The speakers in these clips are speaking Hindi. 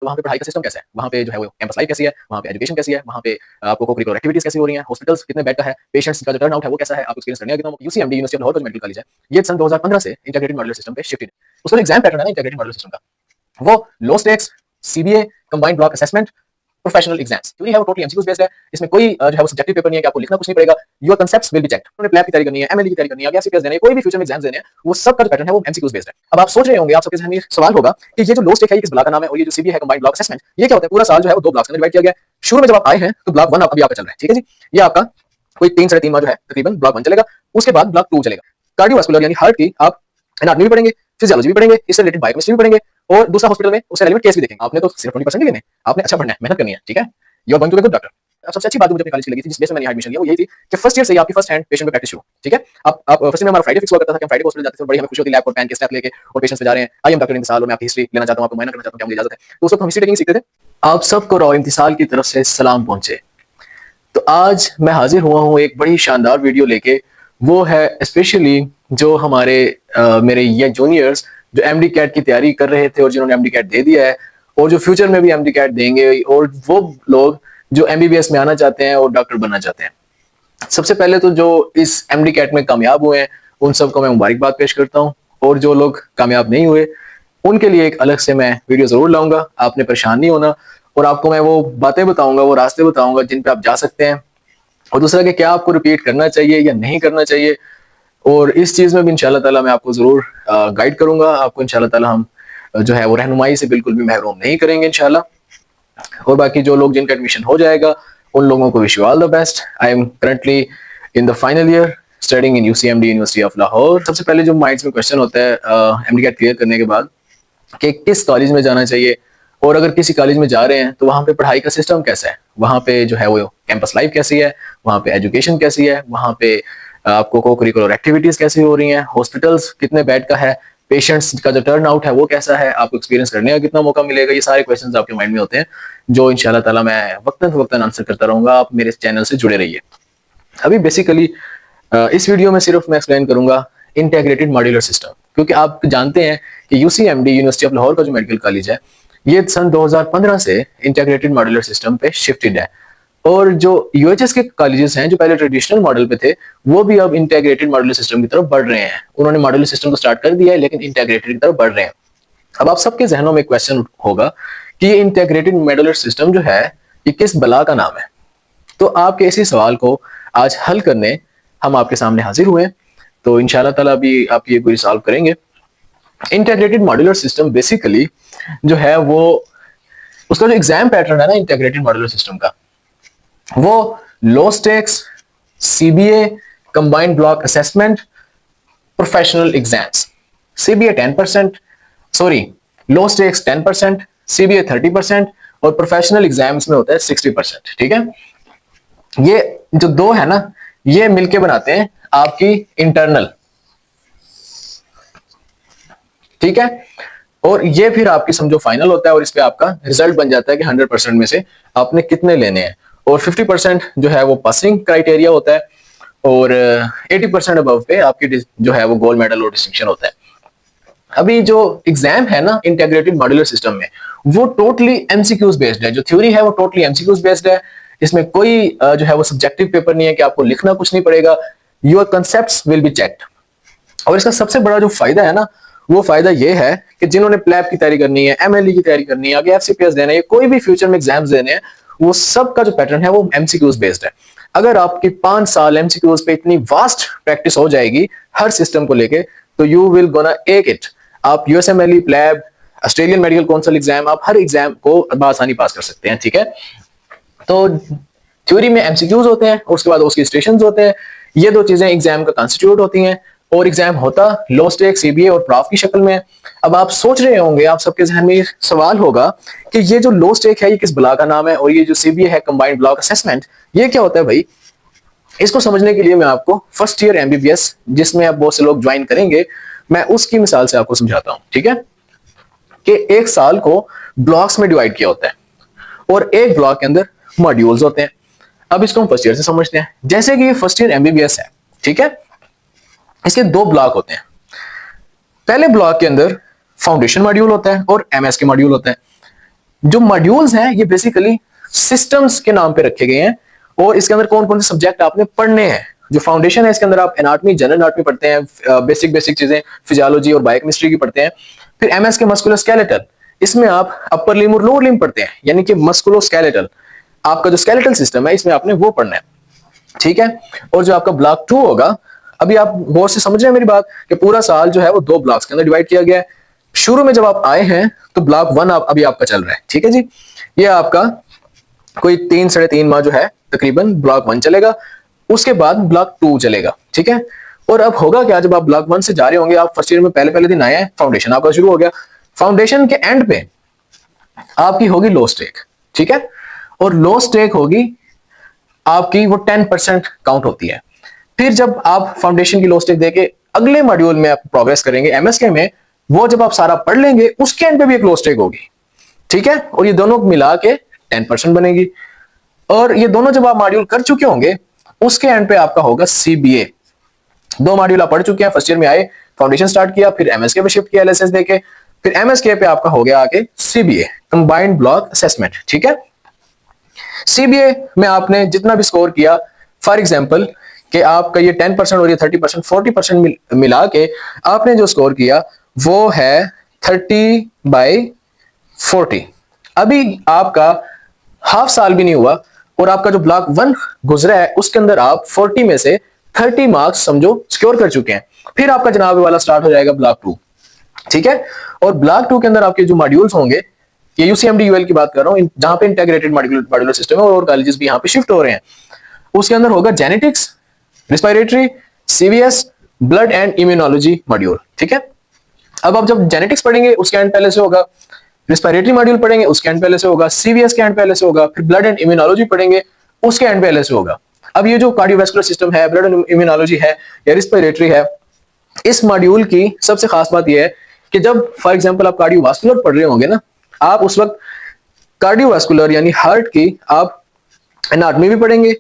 वहाँ पे पढ़ाई का सिस्टम कैसा है, वहाँ पे जो है वो कैंपस लाइफ कैसी है, वहाँ पे एजुकेशन कैसी है, वहाँ पे आपको को-करिकुलर एक्टिविटीज कैसी हो रही हैं, हॉस्पिटल्स कितने बेड का है, पेशेंट्स का जो टर्न आउट है वो कैसा है, आप एक्सपीरियंस करने का यूसीएमडी यूनिवर्सिटी ऑफ लाहौर का जो मेडिकल कॉलेज है, ये सन 2015 से इंटीग्रेटेड मॉड्यूलर सिस्टम पे शिफ्टेड है। उसका जो एग्जाम पैटर्न है ना इंटीग्रेटेड मॉड्यूलर सिस्टम का, वो low stakes CBA combined block assessment professional exams क्यों नहीं है, वो टोटली एमसीक्यूज बेस्ड है। इसमें कोई जो है वो सब्जेक्टिव पेपर नहीं है कि आपको लिखना कुछ नहीं पड़ेगा। Your concepts will be checked. उन्होंने प्लैब की तैयारी करनी है, एमएलई की तैयारी करनी है, या सीपीएस देने है, कोई भी फ्यूचर में एग्जाम्स देने हैं, वो सब का जो पैटर्न है वो एमसीक्यूज बेस्ड है। अब आप सोच रहे होंगे, आप सबके जहन में सवाल होगा कि ये जो लो स्टेक है ये किस ब्लॉक का नाम है, और ये जो सीबीए है कंबाइंड ब्लॉक असेसमेंट, ये क्या होता है। पूरा साल जो है वो दो ब्लॉक्स में डिवाइड किया गया है। शुरू में जब आप आए हैं तो ब्लॉक 1 अभी आपका चल रहा है, ठीक है जी। ये आपका कोई 3 साढ़े 3 माह जो है तकरीबन ब्लॉक 1 चलेगा। उसके बाद ब्लॉक 2 चलेगा। कार्डियोवास्कुलर यानी हार्ट की आप एनाटॉमी भी पढ़ेंगे, फिजियोलॉजी भी पढ़ेंगे, इससे रिलेटेड बायोकेमिस्ट्री भी पढ़ेंगे, और दूसरा हॉस्पिटल में उससे रिलेटेड केस भी देखेंगे। आपने तो सिर्फ 20% ही देने, आपने अच्छा पढ़ना है, मेहनत करनी है, ठीक है। You are going to be good doctor. अब सबसे अच्छी बात मुझे अपने कॉलेज की लगी थी, जिस बेस में मैंने एडमिशन लिया, वो यही थी कि फर्स्ट ईयर से ही आपकी फर्स्ट हैंड पेशेंट पे प्रैक्टिस शुरू, ठीक है। आप फर्स्ट में हमारा फ्राइडे फिक्स हुआ करता था कि हम फ्राइडे हॉस्पिटल जाते थे, बड़ी हमें खुशी होती, लैब और पेन के स्टेप लेके और पेशेंट्स पे जा रहे हैं। आई एम डॉक्टर इंतसाल और मैं आपकी हिस्ट्री लेना चाहता हूं, आपको मायना करना चाहता हूं, क्या मुझे इजाजत है। तो उस वक्त हम हिस्ट्री टेकिंग सीखते थे। आप सबको रॉ इंतसाल की तरफ से सलाम पहुंचे। तो आज मैं हाजिर हुआ हूँ एक बड़ी शानदार वीडियो लेके। वो है स्पेशली जो हमारे मेरे ये जूनियर्स जो एमडी कैट की तैयारी कर रहे थे और जिन्होंने एमडी कैट दे दिया है, और जो फ्यूचर में भी एमडी कैट देंगे, और वो लोग जो एमबीबीएस में आना चाहते हैं और डॉक्टर बनना चाहते हैं। सबसे पहले तो जो इस एमडी कैट में कामयाब हुए हैं उन सबको मैं मुबारकबाद पेश करता हूँ, और जो लोग कामयाब नहीं हुए उनके लिए एक अलग से मैं वीडियो जरूर लाऊंगा। आपने परेशान नहीं होना, और आपको मैं वो बातें बताऊंगा, वो रास्ते बताऊंगा जिन पे आप जा सकते हैं, और दूसरा कि क्या आपको रिपीट करना चाहिए या नहीं करना चाहिए। और इस चीज में भी इंशाल्लाह ताला मैं आपको जरूर गाइड करूंगा। आपको इंशाल्लाह ताला हम जो है वो रहनुमाई से बिल्कुल भी महरूम नहीं करेंगे इंशाल्लाह। और बाकी जो लोग जिनका एडमिशन हो जाएगा उन लोगों को wish you all the best. I am currently in the final year studying in UCMD university of Lahore. सबसे पहले जो माइंड्स में क्वेश्चन होता है एमडी कैट क्लियर करने के बाद कि किस कॉलेज में जाना चाहिए, और अगर किसी कॉलेज में जा रहे हैं तो वहाँ पे पढ़ाई का सिस्टम कैसा है, वहाँ पे जो है वो कैंपस लाइफ कैसी है, वहाँ पे एजुकेशन कैसी है, वहाँ पे आपको को करिकुलर एक्टिविटीज कैसी हो रही हैं, हॉस्पिटल्स कितने बेड का है, पेशेंट्स का जो टर्न आउट है वो कैसा है, आपको एक्सपीरियंस करने का कितना मौका मिलेगा। ये सारे क्वेश्चंस आपके माइंड में होते हैं जो इंशाल्लाह ताला मैं वक्तन फवक्तन आंसर करता रहूंगा। आप मेरे चैनल से जुड़े रहिए। अभी बेसिकली इस वीडियो में सिर्फ मैं एक्सप्लेन करूंगा इंटीग्रेटेड मॉड्यूलर सिस्टम, क्योंकि आप जानते हैं कि यूसीएमडी यूनिवर्सिटी ऑफ लाहौर का जो मेडिकल कॉलेज है ये सन 2015 से इंटीग्रेटेड मॉड्यूलर सिस्टम पे शिफ्टेड है। और जो यूएचएस के कॉलेजेस हैं जो पहले ट्रेडिशनल मॉडल पे थे वो भी अब इंटीग्रेटेड मॉड्यूलर सिस्टम की तरफ बढ़ रहे हैं। उन्होंने मॉड्यूलर सिस्टम को स्टार्ट कर दिया है लेकिन इंटीग्रेटेड की तरफ बढ़ रहे हैं। अब आप सबके जहनों में क्वेश्चन होगा कि ये इंटीग्रेटेड मॉड्यूलर सिस्टम जो है ये किस बला का नाम है। तो आपके इसी सवाल को आज हल करने हम आपके सामने हाजिर हुए। तो इंशाल्लाह ताला अभी आपकी ये क्वेरी सॉल्व करेंगे। इंटीग्रेटेड मॉड्यूलर सिस्टम बेसिकली जो है वो उसका जो एग्जाम पैटर्न है ना इंटीग्रेटेड मॉड्यूलर सिस्टम का, वो low stakes CBA combined block assessment professional exams. CBA 10%, sorry low stakes 10%, CBA 30% और प्रोफेशनल एग्जाम्स में होता है 60%, ठीक है। ये जो दो है ना ये मिलके बनाते हैं आपकी इंटरनल, ठीक है। और ये फिर आपकी समझो फाइनल होता है, और इस पे आपका रिजल्ट बन जाता है कि 100% में से आपने कितने लेने हैं, और 50% जो है वो पासिंग क्राइटेरिया होता है, और 80% अबव पे आपकी जो है वो गोल्ड मेडल और डिस्टिंक्शन होता है। अभी जो एग्जाम है ना इंटीग्रेटेड मॉड्यूलर सिस्टम में वो टोटली एमसीक्यूज बेस्ड है। जो थ्योरी है वो टोटली एमसीक्यूज बेस्ड है। इसमें कोई जो है वो सब्जेक्टिव पेपर नहीं है कि आपको लिखना कुछ नहीं पड़ेगा। Your concepts will be checked. और इसका सबसे बड़ा जो फायदा है ना वो फायदा ये है कि जिन्होंने प्लैब की तैयारी करनी है, एमएलई की तैयारी करनी है, आगे एफसीपीएस देना है, कोई भी फ्यूचर में एग्जाम्स देने हैं, वो सब का जो पैटर्न है वो एमसीक्यूज बेस्ड है। अगर आपकी 5 साल एमसीक्यूज पे इतनी वास्ट प्रैक्टिस हो जाएगी हर सिस्टम को लेके, तो यू विल गोना एक इट। आप USMLE, PLAB, Australian medical council exam, आप हर एग्जाम को आसानी पास कर सकते हैं, ठीक है। तो थ्योरी में एमसीक्यूज होते हैं और उसके बाद उसके स्टेशंस होते हैं। ये दो चीजें एग्जाम का कॉन्स्टिट्यूट होती हैं, और एग्जाम होता लो स्टेक सीबीए और प्रॉफ की शक्ल में। अब आप सोच रहे होंगे, आप सबके जहन में सवाल होगा कि ये जो लो स्टेक है ये किस ब्लॉक का नाम है, और ये जो सीबीए है कंबाइंड ब्लॉक असेसमेंट ये क्या होता है भाई। इसको समझने के लिए मैं आपको फर्स्ट ईयर एमबीबीएस जिसमें अब बहुत से लोग ज्वाइन करेंगे, मैं उसकी मिसाल से आपको समझाता हूं, ठीक है। कि एक साल को ब्लॉक्स में डिवाइड किया होता है और एक ब्लॉक के अंदर मॉड्यूल्स होते हैं। अब इसको हम फर्स्ट ईयर से समझते हैं। जैसे कि ये फर्स्ट ईयर एमबीबीएस है, ठीक है, इसके 2 ब्लॉक होते हैं। पहले ब्लॉक के अंदर फाउंडेशन मॉड्यूल होता है और एमएस के मॉड्यूल होता है। जो मॉड्यूल्स हैं ये बेसिकली सिस्टम्स के नाम पे रखे गए हैं, और इसके अंदर कौन कौन से सब्जेक्ट आपने पढ़ने हैं। जो फाउंडेशन है इसके अंदर आप एनाटॉमी, जनरल एनाटॉमी पढ़ते हैं, बेसिक बेसिक चीजें फिजियोलॉजी और बायोकेमिस्ट्री की पढ़ते हैं। फिर एमएस के मस्कुलोस्केलेटल, इसमें आप अपर लिम्ब और लोअर लिम्ब पढ़ते हैं, यानी कि मस्कुलोस्केलेटल आपका जो स्केलेटल सिस्टम है इसमें आपने वो पढ़ना है, ठीक है। और जो आपका ब्लॉक 2 होगा, अभी आप गौर से समझ रहे हैं मेरी बात कि पूरा साल जो है वो 2 ब्लॉक्स के अंदर डिवाइड किया गया है। शुरू में जब आप आए हैं तो ब्लॉक 1 अभी आपका चल रहा है, ठीक है जी। ये आपका कोई 3 साढ़े 3 माह जो है तकरीबन ब्लॉक 1 चलेगा, उसके बाद ब्लॉक 2 चलेगा, ठीक है। और अब होगा क्या, जब आप ब्लॉक 1 से जा रहे होंगे, आप फर्स्ट ईयर में पहले पहले दिन आए हैं, फाउंडेशन आपका शुरू हो गया। फाउंडेशन के एंड पे आपकी होगी लो स्टेक, ठीक है। और लो स्टेक होगी आपकी वो 10% काउंट होती है। फिर जब आप फाउंडेशन की लो स्टेक देके अगले मॉड्यूल में आप प्रोग्रेस करेंगे एमएसके में, वो जब आप सारा पढ़ लेंगे उसके एंड पे भी एक लो स्टेक होगी, ठीक है। और ये दोनों मिला के 10% बनेगी। और ये दोनों जब आप मॉड्यूल कर चुके होंगे उसके एंड पे आपका होगा सीबीए। 2 मॉड्यूल आप पढ़ चुके हैं, फर्स्ट ईयर में आए, फाउंडेशन स्टार्ट किया, फिर एमएसके पे शिफ्ट किया एलएसएस देके, फिर एमएसके पे आपका हो गया आके सीबीए, कंबाइंड ब्लॉक असेसमेंट, ठीक है। सीबीए में आपने जितना भी स्कोर किया, फॉर एग्जांपल कि आपका ये 10% और ये 30%, 40% मिला के आपने जो स्कोर किया वो है 30/40। अभी आपका हाफ साल भी नहीं हुआ और आपका जो ब्लॉक 1 गुजरा है उसके अंदर आप 40 में से 30 मार्क्स समझो सिक्योर कर चुके हैं। फिर आपका जनाब वाला स्टार्ट हो जाएगा ब्लॉक 2, ठीक है। और ब्लॉक 2 के अंदर आपके जो मॉड्यूल्स होंगे, ये यूसीएमडी यूएल की बात कर रहा हूं, जहां पे इंटीग्रेटेड मॉड्यूलर सिस्टम है और कॉलेजेस भी यहां पे शिफ्ट हो रहे हैं। उसके अंदर होगा genetics, respiratory, CVS, blood and immunology module, ठीक है। अब आप जब जेनेटिक्स पढ़ेंगे उसके एंड पहले से होगा, रिस्पिरेटरी मॉड्यूल पढ़ेंगे उसके एंड पहले से होगा, सीवीएस के एंड पहले से होगा, फिर ब्लड एंड इम्यूनोलॉजी पढ़ेंगे उसके एंड पहले से होगा। अब ये जो कार्डियोवैस्कुलर सिस्टम है, ब्लड एंड इम्यूनोलॉजी है या रिस्पिरेटरी है, इस मॉड्यूल की सबसे खास बात यह है कि जब फॉर एग्जांपल आप कार्डियोवास्कुलर पढ़ रहे होंगे ना, आप उस वक्त कार्डियोवास्कुलर यानी हार्ट की आप एनाटॉमी भी पढ़ेंगे,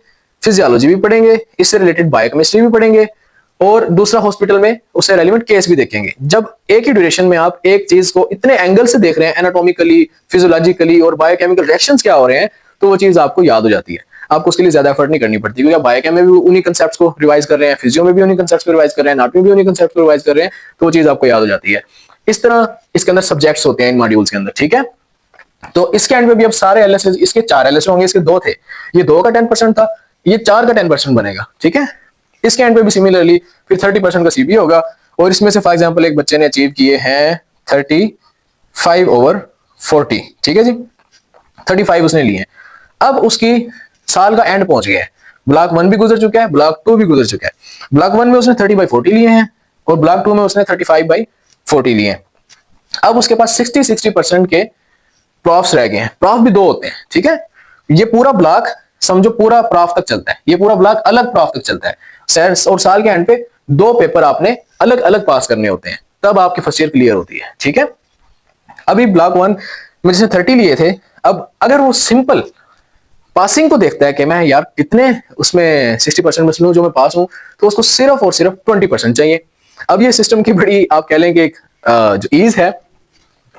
फिजियोलॉजी भी पढ़ेंगे, इससे रिलेटेड बायोकेमिस्ट्री भी पढ़ेंगे, और दूसरा हॉस्पिटल में उससे रेलेवेंट केस भी देखेंगे। जब एक ही ड्यूरेशन में आप एक चीज को इतने एंगल से देख रहे हैं, एनाटॉमिकली, फिजियोलॉजिकली और बायोकेमिकल रिएक्शंस क्या हो रहे हैं, तो वो चीज आपको याद हो जाती है। आपको उसके लिए ज्यादा एफर्ट नहीं करनी पड़ती, क्योंकि आप बायोकेम में भी उन्हीं कंसेप्ट्स को रिवाइज कर रहे हैं, फिजियो में भी उन्हीं कंसेप्ट्स को रिवाइज कर रहे हैं, एनाटॉमी भी उन्हीं कंसेप्ट्स को रिवाइज कर रहे हैं, तो वो चीज आपको याद हो जाती है। इस तरह इसके अंदर सब्जेक्ट्स होते हैं इन मॉड्यूल्स के अंदर, ठीक है। तो इसके एंड में भी अब सारे एलएसए, इसके 4 एलएसए होंगे, इसके 2 थे, ये 2 का 10% था, ये 4 का 10% बनेगा, ठीक है। इसके एंड पे भी सिमिलरली फिर 30% का सीबी होगा, और इसमें से फॉर एग्जांपल एक बच्चे ने अचीव किए हैं 35/40, ठीक है जी, 35 उसने लिए हैं। अब उसकी साल का एंड पहुंच गया है, ब्लॉक 1 भी गुजर चुका है, ब्लॉक 2 भी गुजर चुका है। ब्लॉक 1 में उसने 30/40 लिए हैं और ब्लॉक 2 में उसने 35/40 लिए हैं। अब उसके पास 60% के प्रॉफ्स रह गए हैं। प्रॉफ भी 2 होते हैं, ठीक है। ये पूरा ब्लॉक समझो पूरा प्रॉफ तक चलता है, ये पूरा ब्लॉक अलग प्रॉफ तक चलता है, और साल के एंड पे 2 पेपर आपने अलग अलग पास करने होते हैं, तब आपकी फर्स्ट ईयर क्लियर होती है, ठीक है। अभी ब्लॉक 1 में जिसने 30 लिए थे, अब अगर वो सिंपल पासिंग को देखता है कि मैं यार कितने उसमें 60% में लूं जो मैं पास हूं, तो उसको सिर्फ और सिर्फ 20% चाहिए। अब ये सिस्टम की बड़ी आप कह लें कि एक जो ईज है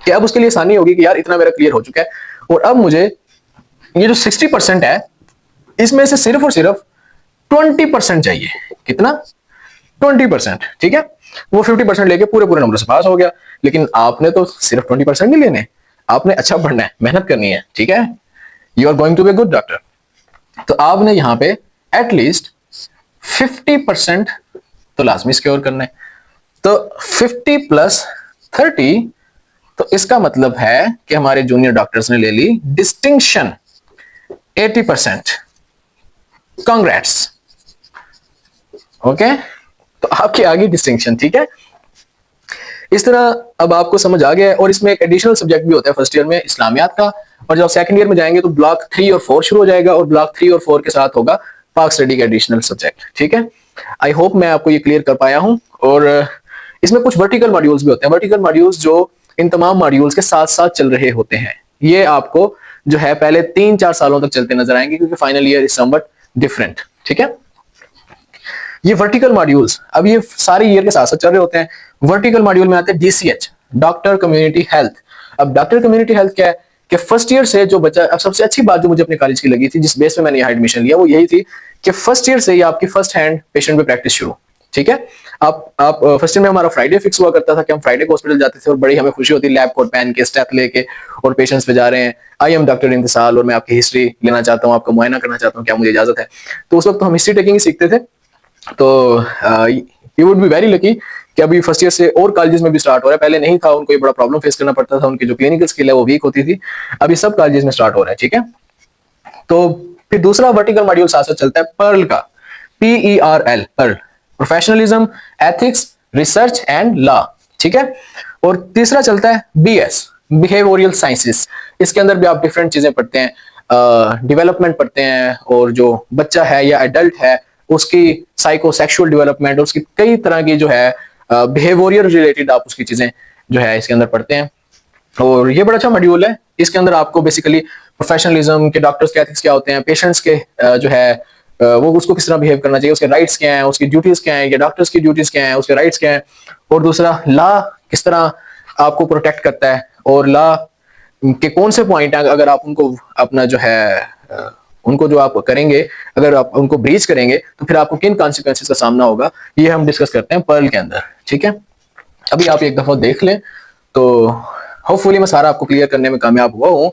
कि अब उसके लिए आसानी होगी कि यार इतना मेरा क्लियर हो चुका है, और अब मुझे ये जो 60% है इसमें से सिर्फ और सिर्फ 20% चाहिए। कितना? 20%, ठीक है। वो 50% लेके पूरे पूरे नंबर से पास हो गया, लेकिन आपने तो सिर्फ 20% नहीं लेने, आपने अच्छा पढ़ना है, मेहनत करनी है, ठीक है। You are going to be good doctor, तो आपने यहां पे एटलीस्ट 50% तो लाजमी सिक्योर करना है। तो 50 + 30, तो इसका मतलब है कि हमारे जूनियर डॉक्टर्स ने ले ली डिस्टिंक्शन 80%। Congrats, okay. तो आपकी आ गई डिस्टिंक्शन, ठीक है। इस तरह अब आपको समझ आ गया है। और इसमें एक एडिशनल सब्जेक्ट भी होता है फर्स्ट ईयर में इस्लामियात का, और जब सेकंड ईयर में जाएंगे तो ब्लॉक 3 और 4 शुरू हो जाएगा, और ब्लॉक 3 और 4 के साथ होगा पाक स्टडी का एडिशनल सब्जेक्ट, ठीक है। आई होप मैं आपको ये क्लियर कर पाया हूं। और इसमें कुछ वर्टिकल मॉड्यूल्स भी होते हैं, वर्टिकल मॉड्यूल्स जो इन तमाम मॉड्यूल्स के साथ साथ चल रहे होते हैं। ये आपको जो है पहले 3-4 सालों तक चलते नजर आएंगे, क्योंकि final year is somewhat different, ठीक है। ये वर्टिकल मॉड्यूल्स अब ये सारे ईयर के साथ साथ चल रहे होते हैं। वर्टिकल मॉड्यूल में आते हैं DCH, डॉक्टर कम्युनिटी हेल्थ। अब डॉक्टर कम्युनिटी हेल्थ क्या है? कि फर्स्ट ईयर से जो बच्चा, अब सबसे अच्छी बात जो मुझे अपने कॉलेज की लगी थी, जिस बेस पे मैंने यहाँ एडमिशन लिया, वो यही थी कि फर्स्ट ईयर से ही आपकी फर्स्ट हैंड पेशेंट पे प्रैक्टिस शुरू। ठीक है, आप फर्स्ट ईयर में हमारा फ्राइडे फिक्स हुआ करता था कि हम फ्राइडे को हॉस्पिटल जाते थे और बड़ी हमें खुशी होती, लैब कोट पहन के स्टेप लेके और पेशेंट्स पे जा रहे हैं, आई एम डॉक्टर इंतसाल और मैं आपकी हिस्ट्री लेना चाहता हूँ, आपका मुआयना करना चाहता हूँ, क्या मुझे इजाजत है। तो उस वक्त तो हम हिस्ट्री टेकिंग ही सीखते थे। तो you would be very lucky कि अभी फर्स्ट ईयर से और कॉलेजेस में भी स्टार्ट हो रहा है। पहले नहीं था, उनको ये बड़ा प्रॉब्लम फेस करना पड़ता था, उनकी जो क्लिनिकल स्किल है वो वीक होती थी। अभी सब कॉलेजेस में स्टार्ट हो रहा है। ठीक है, तो फिर दूसरा वर्टिकल मॉड्यूल साथ साथ चलता है पर्ल का, PERL, PERL, professionalism, ethics, research and law. ठीक है, और तीसरा चलता है BS, बिहेवियरल साइंसेस। इसके अंदर भी आप डिफरेंट चीजें पढ़ते हैं, डेवलपमेंट पढ़ते हैं, और जो बच्चा है या एडल्ट है उसकी साइकोसेक्सुअल डेवलपमेंट, उसकी कई तरह की जो है बिहेवियर रिलेटेड आप उसकी चीजें जो है इसके अंदर पढ़ते हैं। और ये बड़ा अच्छा मॉड्यूल है। इसके अंदर आपको बेसिकली प्रोफेशनलिज्म के, डॉक्टर्स के एथिक्स क्या होते हैं, पेशेंट्स के जो है वो उसको किस तरह बिहेव करना चाहिए, उसके राइट्स क्या हैं, उसकी ड्यूटीज क्या हैं, या डॉक्टर्स की ड्यूटीज क्या हैं, उसके राइट्स क्या हैं, और दूसरा लॉ किस तरह आपको प्रोटेक्ट करता है, और लॉ के कौन से पॉइंट हैं अगर आप उनको अपना जो है उनको जो आप करेंगे, अगर आप उनको ब्रीच करेंगे तो फिर आपको किन कॉन्सिक्वेंसेस का सामना होगा, ये हम डिस्कस करते हैं पर्ल के अंदर। ठीक है, अभी आप एक दफा देख लें तो होपफुली मैं सारा आपको क्लियर करने में कामयाब हुआ हूँ।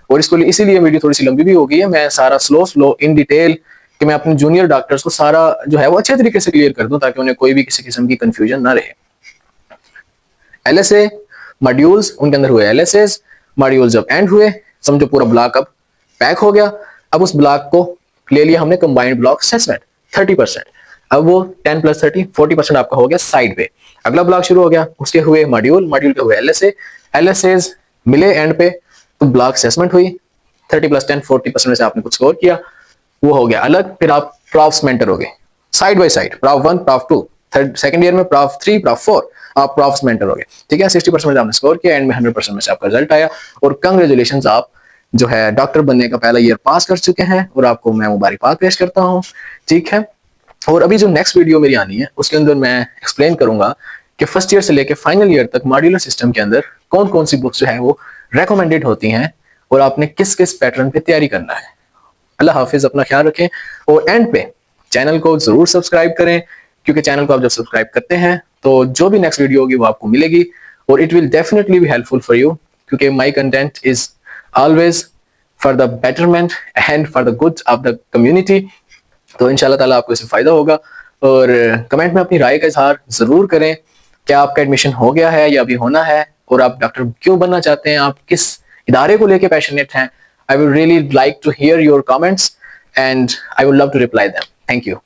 और इसको इसीलिए वीडियो थोड़ी सी लंबी भी हो गई है, मैं सारा स्लो इन डिटेल कि मैं अपने जूनियर डॉक्टर्स को सारा जो है वो अच्छे तरीके से क्लियर कर दूं, ताकि उन्हें कोई भी किसी किस्म की कंफ्यूजन ना रहे। LSA मॉड्यूल्स, उनके अंदर हुए LSAs मॉड्यूल, जब एंड हुए समझो पूरा ब्लॉक अब पैक हो गया। अब उस ब्लॉक को ले लिया हमने कंबाइंड ब्लॉक असेसमेंट 30%, अब वो 10 + 30 40% आपका हो गया साइड पे। अगला ब्लॉक शुरू हो गया, उसके हुए मॉड्यूल के हुए LSAs मिले एंड पे, तो ब्लॉक असेसमेंट हुई, 30 + 10 40% में से आपने कुछ स्कोर किया, वो हो गया अलग। फिर आप प्रॉफ्स मेंटर हो गए side by side, prof 1 prof 2, third second year में प्रॉफ 3 प्रॉफ 4, आप प्रॉफ्स मेंटर हो गए। ठीक है, 60% में आपने स्कोर किया, एंड में 100% में से आपका रिजल्ट आया, और कांग्रेचुलेशंस, आप जो है डॉक्टर बनने का पहला ईयर पास कर चुके हैं, और आपको मैं मुबारकबाद पेश करता हूँ। ठीक है, और अभी जो नेक्स्ट वीडियो मेरी आनी है उसके अंदर मैं एक्सप्लेन करूंगा कि फर्स्ट ईयर से लेकर फाइनल ईयर तक मॉड्यूलर सिस्टम के अंदर कौन कौन सी बुक्स जो है वो रेकमेंडेड होती हैं, और आपने किस किस पैटर्न पे तैयारी करना है। अल्लाह हाफिज, अपना ख्याल रखें, और एंड पे चैनल को जरूर सब्सक्राइब करें, क्योंकि चैनल को आप जब सब्सक्राइब करते हैं तो जो भी नेक्स्ट वीडियो होगी वो आपको मिलेगी, और it will definitely be helpful for you, क्योंकि my content is always for the betterment and for the good of the community. तो इंशाल्लाह ताला आपको इससे फायदा होगा। और कमेंट में अपनी राय का इजहार जरूर करें, क्या आपका एडमिशन हो गया है या अभी होना है, और आप डॉक्टर क्यों बनना चाहते हैं, आप किस इदारे को लेकर पैशनेट हैं। I would really like to hear your comments and I would love to reply them. Thank you.